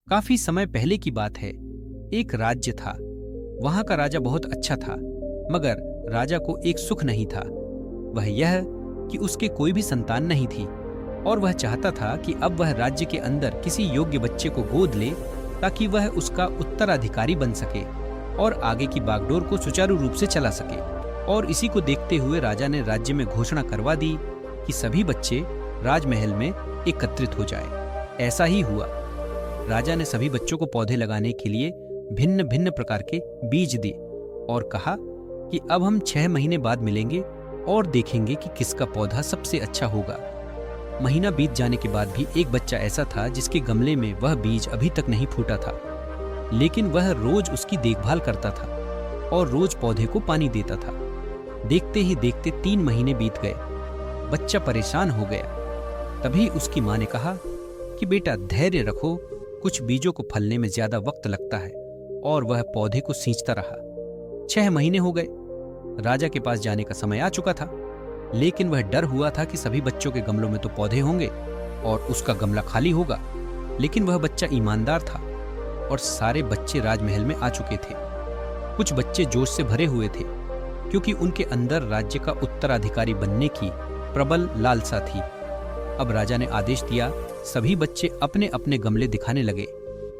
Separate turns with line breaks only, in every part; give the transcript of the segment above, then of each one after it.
काफी समय पहले की बात है। एक राज्य था। वहां का राजा बहुत अच्छा था, मगर राजा को एक सुख नहीं था। वह यह कि उसके कोई भी संतान नहीं थी और वह चाहता था कि अब वह राज्य के अंदर किसी योग्य बच्चे को गोद ले ताकि वह उसका उत्तराधिकारी बन सके और आगे की बागडोर को सुचारू रूप से चला सके। और इसी को देखते हुए राजा ने राज्य में घोषणा करवा दी कि सभी बच्चे राजमहल में एकत्रित हो जाएं। ऐसा ही हुआ। राजा ने सभी बच्चों को पौधे लगाने के लिए भिन्न भिन्न प्रकार के बीज दिए और कहा कि अब हम 6 महीने बाद मिलेंगे और देखेंगे कि किसका पौधा सबसे अच्छा होगा। महीना बीत जाने के बाद भी एक बच्चा ऐसा था जिसके गमले में वह बीज अभी तक नहीं फूटा था, लेकिन वह रोज उसकी देखभाल करता था और रोज पौधे को पानी देता था। देखते ही देखते 3 महीने बीत गए। बच्चा परेशान हो गया। तभी उसकी माँ ने कहा कि बेटा धैर्य रखो, कुछ बीजों को फलने में ज्यादा वक्त लगता है। और वह पौधे को सींचता रहा। 6 महीने हो गए। राजा के पास जाने का समय आ चुका था, लेकिन वह डर हुआ था कि सभी बच्चों के गमलों में तो पौधे होंगे और उसका गमला खाली होगा। लेकिन वह बच्चा ईमानदार था और सारे बच्चे राजमहल में आ चुके थे। कुछ बच्चे जोश से भरे हुए थे क्योंकि उनके अंदर राज्य का उत्तराधिकारी बनने की प्रबल लालसा थी। अब राजा ने आदेश दिया, सभी बच्चे अपने अपने गमले दिखाने लगे,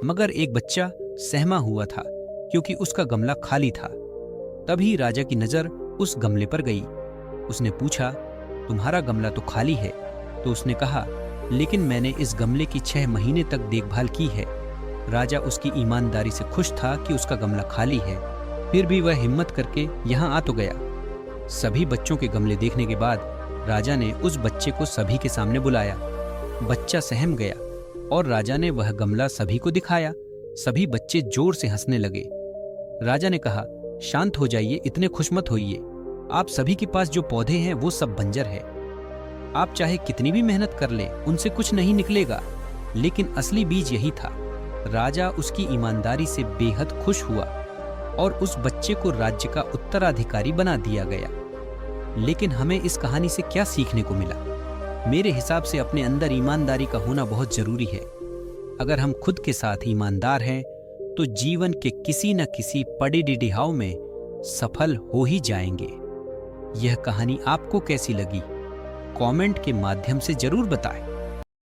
मगर एक बच्चा सहमा हुआ था क्योंकि उसका गमला खाली था। तभी राजा की नजर उस गमले पर गई। उसने पूछा, तुम्हारा गमला तो खाली है। तो उसने कहा, लेकिन मैंने इस गमले की 6 महीने तक देखभाल की है। राजा उसकी ईमानदारी से खुश था कि उसका गमला खाली है, फिर भी वह हिम्मत करके यहाँ आ तो गया। सभी बच्चों के गमले देखने के बाद राजा ने उस बच्चे को सभी के सामने बुलाया। बच्चा सहम गया और राजा ने वह गमला सभी को दिखाया। सभी बच्चे जोर से हंसने लगे। राजा ने कहा, शांत हो जाइए, इतने खुश मत होइए। आप सभी के पास जो पौधे हैं वो सब बंजर है। आप चाहे कितनी भी मेहनत कर लें, उनसे कुछ नहीं निकलेगा। लेकिन असली बीज यही था। राजा उसकी ईमानदारी से बेहद खुश हुआ और उस बच्चे को राज्य का उत्तराधिकारी बना दिया गया। लेकिन हमें इस कहानी से क्या सीखने को मिला? मेरे हिसाब से अपने अंदर ईमानदारी का होना बहुत जरूरी है। अगर हम खुद के साथ ईमानदार हैं तो जीवन के किसी न किसी पड़ी डिडिहाव में सफल हो ही जाएंगे। यह कहानी आपको कैसी लगी? कमेंट के माध्यम से जरूर बताएं।